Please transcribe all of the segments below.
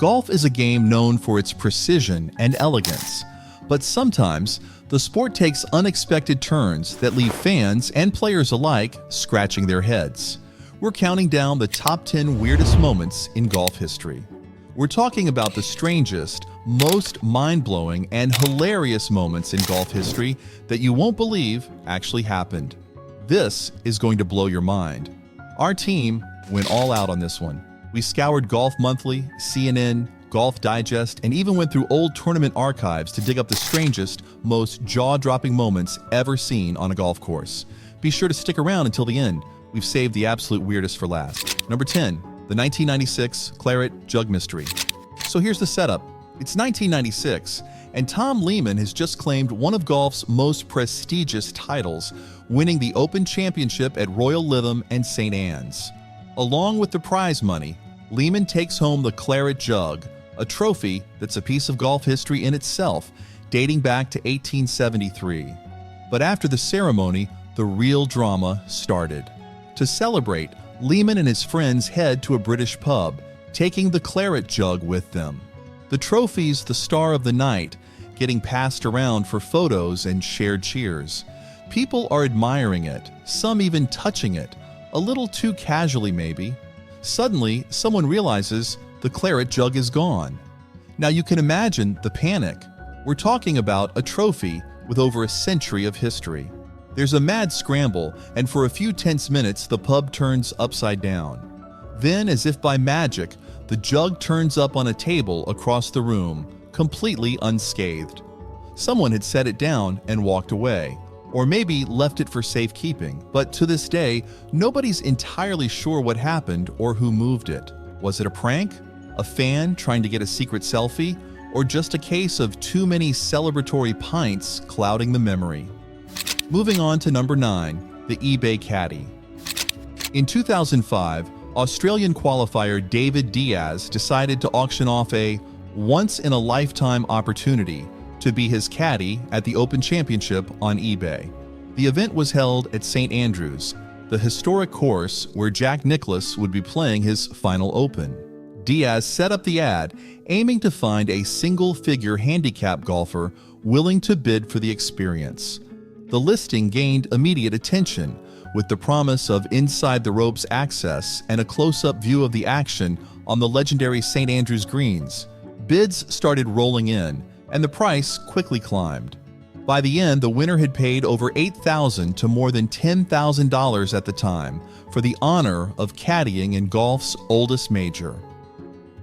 Golf is a game known for its precision and elegance, but sometimes the sport takes unexpected turns that leave fans and players alike scratching their heads. We're counting down the top 10 weirdest moments in golf history. We're talking about the strangest, most mind-blowing, and hilarious moments in golf history that you won't believe actually happened. This is going to blow your mind. Our team went all out on this one. We scoured Golf Monthly, CNN, Golf Digest, and even went through old tournament archives to dig up the strangest, most jaw-dropping moments ever seen on a golf course. Be sure to stick around until the end. We've saved the absolute weirdest for last. Number 10, the 1996 Claret Jug Mystery. So here's the setup. It's 1996, and Tom Lehman has just claimed one of golf's most prestigious titles, winning the Open Championship at Royal Lytham and St. Anne's. Along with the prize money, Lehman takes home the Claret Jug, a trophy that's a piece of golf history in itself, dating back to 1873. But after the ceremony, the real drama started. To celebrate, Lehman and his friends head to a British pub, taking the Claret Jug with them. The trophy's the star of the night, getting passed around for photos and shared cheers. People are admiring it, some even touching it, a little too casually maybe. Suddenly, someone realizes the Claret Jug is gone. Now you can imagine the panic. We're talking about a trophy with over a century of history. There's a mad scramble, and for a few tense minutes, the pub turns upside down. Then, as if by magic, the jug turns up on a table across the room, completely unscathed. Someone had set it down and walked away, or maybe left it for safekeeping, but to this day, nobody's entirely sure what happened or who moved it. Was it a prank? A fan trying to get a secret selfie? Or just a case of too many celebratory pints clouding the memory? Moving on to number 9, the eBay Caddy. In 2005, Australian qualifier David Diaz decided to auction off a once-in-a-lifetime opportunity to be his caddy at the Open Championship on eBay. The event was held at St. Andrews, the historic course where Jack Nicklaus would be playing his final Open. Diaz set up the ad, aiming to find a single-figure handicap golfer willing to bid for the experience. The listing gained immediate attention, with the promise of inside-the-ropes access and a close-up view of the action on the legendary St. Andrews greens. Bids started rolling in, and the price quickly climbed. By the end, the winner had paid over $8,000 to more than $10,000 at the time for the honor of caddying in golf's oldest major.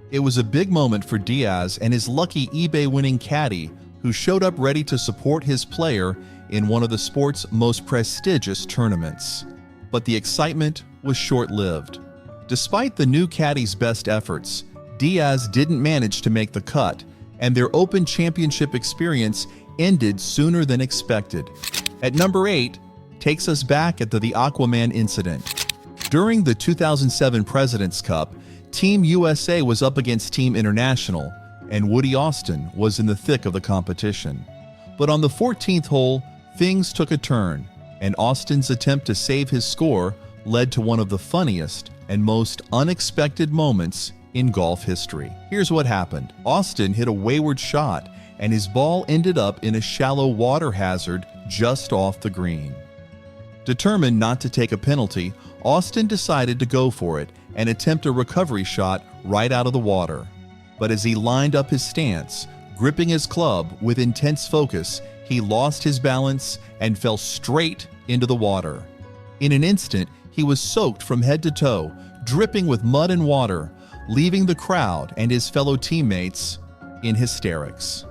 It was a big moment for Diaz and his lucky eBay-winning caddy, who showed up ready to support his player in one of the sport's most prestigious tournaments. But the excitement was short-lived. Despite the new caddy's best efforts, Diaz didn't manage to make the cut, and their Open Championship experience ended sooner than expected. At number 8, takes us back at the Aquaman incident. During the 2007 President's Cup, Team USA was up against Team International, and Woody Austin was in the thick of the competition. But on the 14th hole, things took a turn, and Austin's attempt to save his score led to one of the funniest and most unexpected moments in golf history. Here's what happened. Austin hit a wayward shot, and his ball ended up in a shallow water hazard just off the green. Determined not to take a penalty, Austin decided to go for it and attempt a recovery shot right out of the water. But as he lined up his stance, gripping his club with intense focus, he lost his balance and fell straight into the water. In an instant, he was soaked from head to toe, dripping with mud and water, leaving the crowd and his fellow teammates in hysterics.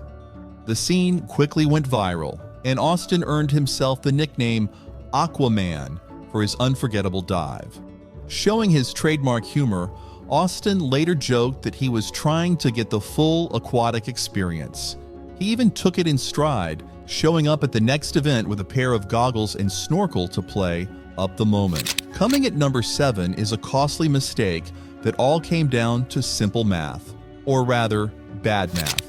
The scene quickly went viral, and Austin earned himself the nickname Aquaman for his unforgettable dive. Showing his trademark humor, Austin later joked that he was trying to get the full aquatic experience. He even took it in stride, showing up at the next event with a pair of goggles and snorkel to play up the moment. Coming at number 7 is a costly mistake that all came down to simple math, or rather, bad math.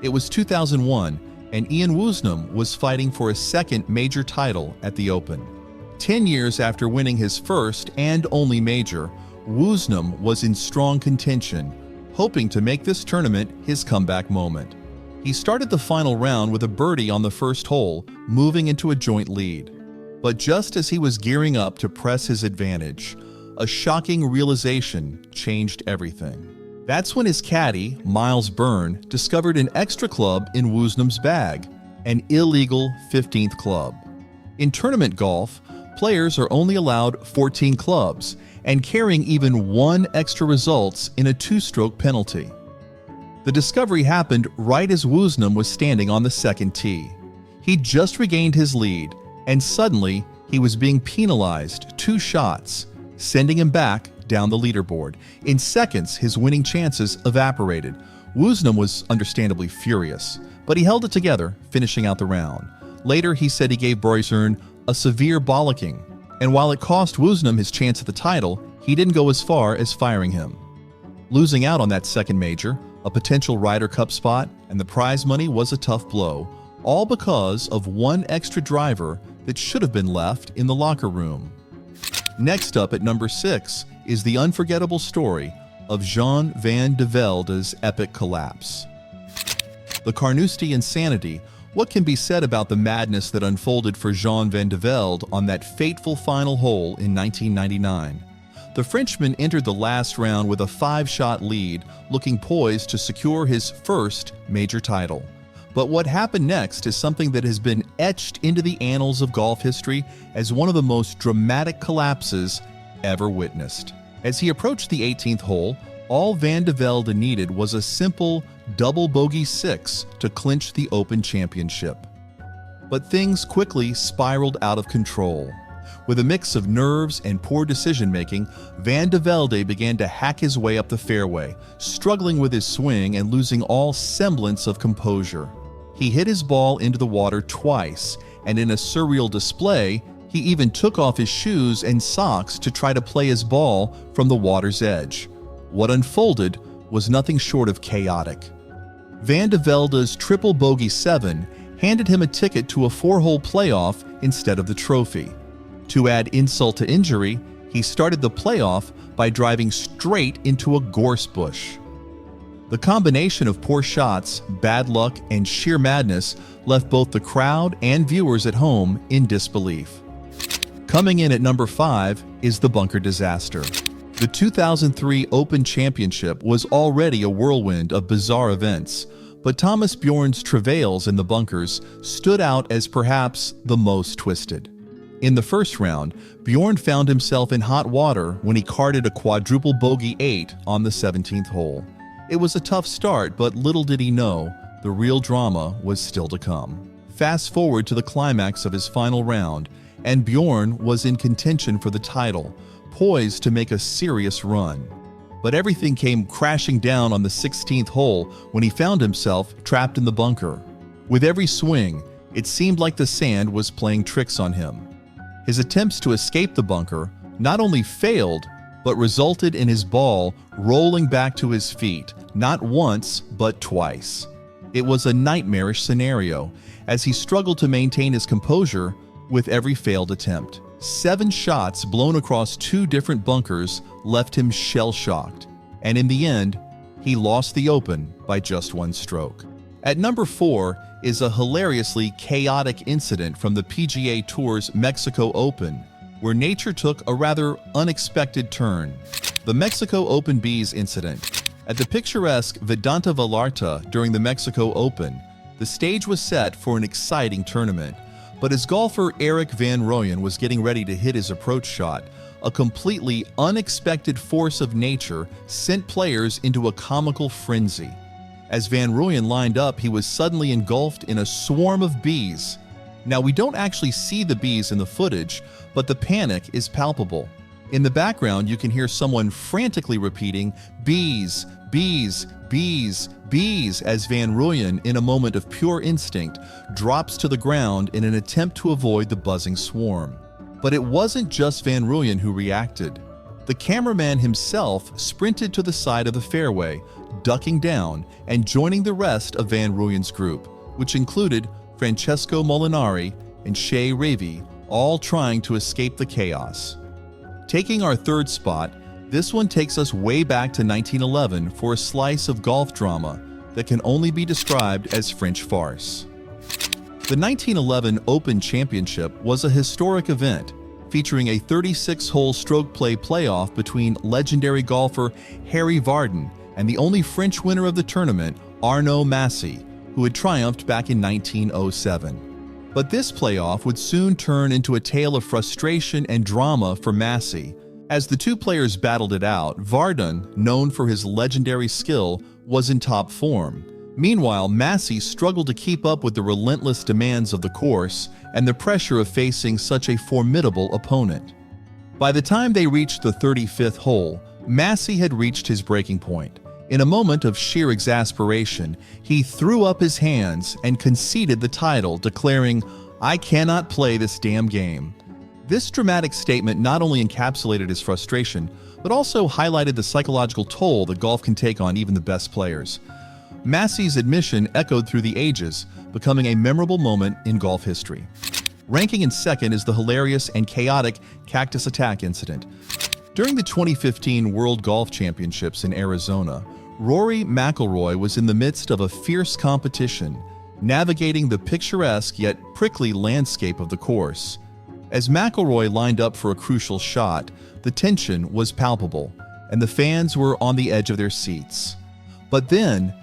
It was 2001, and Ian Woosnam was fighting for a second major title at the Open. 10 years after winning his first and only major, Woosnam was in strong contention, hoping to make this tournament his comeback moment. He started the final round with a birdie on the first hole, moving into a joint lead. But just as he was gearing up to press his advantage, a shocking realization changed everything. That's when his caddy, Miles Byrne, discovered an extra club in Woosnam's bag, an illegal 15th club. In tournament golf, players are only allowed 14 clubs, and carrying even one extra results in a two-stroke penalty. The discovery happened right as Woosnam was standing on the second tee. He'd just regained his lead, and suddenly he was being penalized 2 shots, sending him back down the leaderboard. In seconds, his winning chances evaporated. Woosnam was understandably furious, but he held it together, finishing out the round. Later, he said he gave Boisern a severe bollocking, and while it cost Woosnam his chance at the title, he didn't go as far as firing him. Losing out on that second major, a potential Ryder Cup spot, and the prize money was a tough blow, all because of one extra driver that should have been left in the locker room. Next up at number 6 is the unforgettable story of Jean van de Velde's epic collapse. The Carnoustie insanity. What can be said about the madness that unfolded for Jean van de Velde on that fateful final hole in 1999? The Frenchman entered the last round with a 5-shot lead, looking poised to secure his first major title. But what happened next is something that has been etched into the annals of golf history as one of the most dramatic collapses ever witnessed. As he approached the 18th hole, all Van de Velde needed was a simple double bogey 6 to clinch the Open Championship. But things quickly spiraled out of control. With a mix of nerves and poor decision-making, Van de Velde began to hack his way up the fairway, struggling with his swing and losing all semblance of composure. He hit his ball into the water twice, and in a surreal display, he even took off his shoes and socks to try to play his ball from the water's edge. What unfolded was nothing short of chaotic. Van de Velde's triple bogey 7 handed him a ticket to a 4-hole playoff instead of the trophy. To add insult to injury, he started the playoff by driving straight into a gorse bush. The combination of poor shots, bad luck, and sheer madness left both the crowd and viewers at home in disbelief. Coming in at number 5 is the bunker disaster. The 2003 Open Championship was already a whirlwind of bizarre events, but Thomas Bjorn's travails in the bunkers stood out as perhaps the most twisted. In the first round, Bjorn found himself in hot water when he carded a quadruple bogey 8 on the 17th hole. It was a tough start, but little did he know, the real drama was still to come. Fast forward to the climax of his final round, and Bjorn was in contention for the title, poised to make a serious run. But everything came crashing down on the 16th hole when he found himself trapped in the bunker. With every swing, it seemed like the sand was playing tricks on him. His attempts to escape the bunker not only failed, but resulted in his ball rolling back to his feet, not once, but twice. It was a nightmarish scenario, as he struggled to maintain his composure with every failed attempt. 7 shots blown across 2 different bunkers left him shell-shocked, and in the end, he lost the Open by just 1 stroke. At number 4 is a hilariously chaotic incident from the PGA Tour's Mexico Open, where nature took a rather unexpected turn. The Mexico Open Bees incident. At the picturesque Vedanta Vallarta during the Mexico Open, the stage was set for an exciting tournament, but as golfer Erik van Rooyen was getting ready to hit his approach shot, a completely unexpected force of nature sent players into a comical frenzy. As Van Rooyen lined up, he was suddenly engulfed in a swarm of bees. Now, we don't actually see the bees in the footage, but the panic is palpable. In the background, you can hear someone frantically repeating, "Bees, bees, bees, bees," as Van Rooyen, in a moment of pure instinct, drops to the ground in an attempt to avoid the buzzing swarm. But it wasn't just Van Rooyen who reacted. The cameraman himself sprinted to the side of the fairway, ducking down and joining the rest of Van Rooyen's group, which included Francesco Molinari and Shea Ravi, all trying to escape the chaos. Taking our third spot, This one takes us way back to 1911 for a slice of golf drama that can only be described as French farce. The 1911 Open Championship was a historic event featuring a 36-hole stroke play playoff between legendary golfer Harry Vardon and the only French winner of the tournament, Arnaud Massey, who had triumphed back in 1907. But this playoff would soon turn into a tale of frustration and drama for Massey. As the two players battled it out, Vardon, known for his legendary skill, was in top form. Meanwhile, Massey struggled to keep up with the relentless demands of the course and the pressure of facing such a formidable opponent. By the time they reached the 35th hole, Massey had reached his breaking point. In a moment of sheer exasperation, he threw up his hands and conceded the title, declaring, "I cannot play this damn game." This dramatic statement not only encapsulated his frustration, but also highlighted the psychological toll that golf can take on even the best players. Massey's admission echoed through the ages, becoming a memorable moment in golf history. Ranking in second is the hilarious and chaotic Cactus Attack Incident. During the 2015 World Golf Championships in Arizona, Rory McIlroy was in the midst of a fierce competition, navigating the picturesque yet prickly landscape of the course. As McIlroy lined up for a crucial shot, the tension was palpable, and the fans were on the edge of their seats. But then,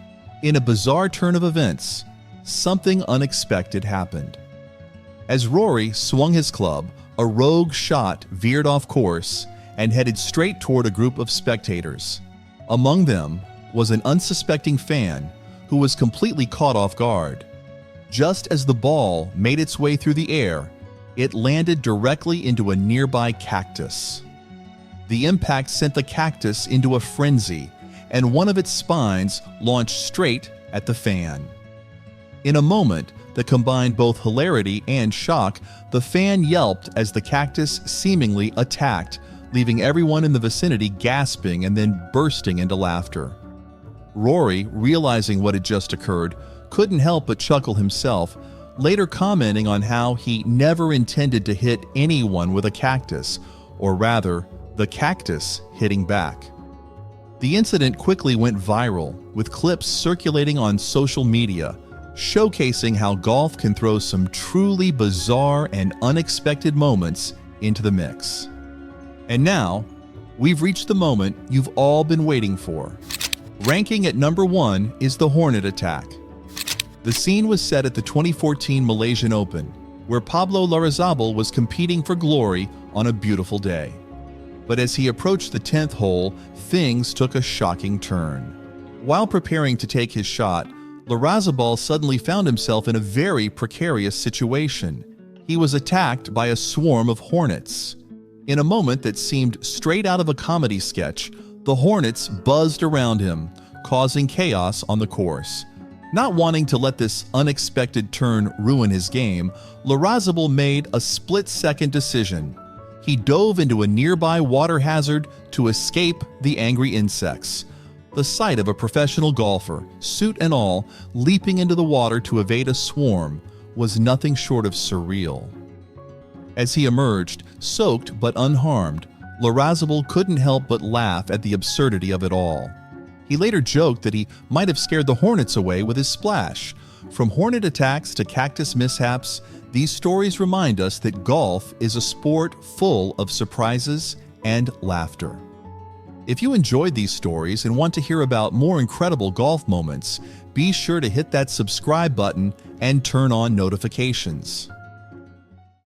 in a bizarre turn of events, something unexpected happened. As Rory swung his club, a rogue shot veered off course and headed straight toward a group of spectators. Among them was an unsuspecting fan who was completely caught off guard. Just as the ball made its way through the air, it landed directly into a nearby cactus. The impact sent the cactus into a frenzy, and one of its spines launched straight at the fan. In a moment that combined both hilarity and shock, the fan yelped as the cactus seemingly attacked, leaving everyone in the vicinity gasping and then bursting into laughter. Rory, realizing what had just occurred, couldn't help but chuckle himself, later commenting on how he never intended to hit anyone with a cactus, or rather, the cactus hitting back. The incident quickly went viral, with clips circulating on social media, showcasing how golf can throw some truly bizarre and unexpected moments into the mix. And now, we've reached the moment you've all been waiting for. Ranking at number 1 is the Hornet attack. The scene was set at the 2014 Malaysian Open, where Pablo Larrazabal was competing for glory on a beautiful day. But as he approached the 10th hole, things took a shocking turn. While preparing to take his shot, Larrazabal suddenly found himself in a very precarious situation. He was attacked by a swarm of hornets. In a moment that seemed straight out of a comedy sketch, the hornets buzzed around him, causing chaos on the course. Not wanting to let this unexpected turn ruin his game, Larrazabal made a split-second decision. He dove into a nearby water hazard to escape the angry insects. The sight of a professional golfer, suit and all, leaping into the water to evade a swarm was nothing short of surreal. As he emerged, soaked but unharmed, Larrazabal couldn't help but laugh at the absurdity of it all. He later joked that he might have scared the hornets away with his splash. From hornet attacks to cactus mishaps, these stories remind us that golf is a sport full of surprises and laughter. If you enjoyed these stories and want to hear about more incredible golf moments, be sure to hit that subscribe button and turn on notifications.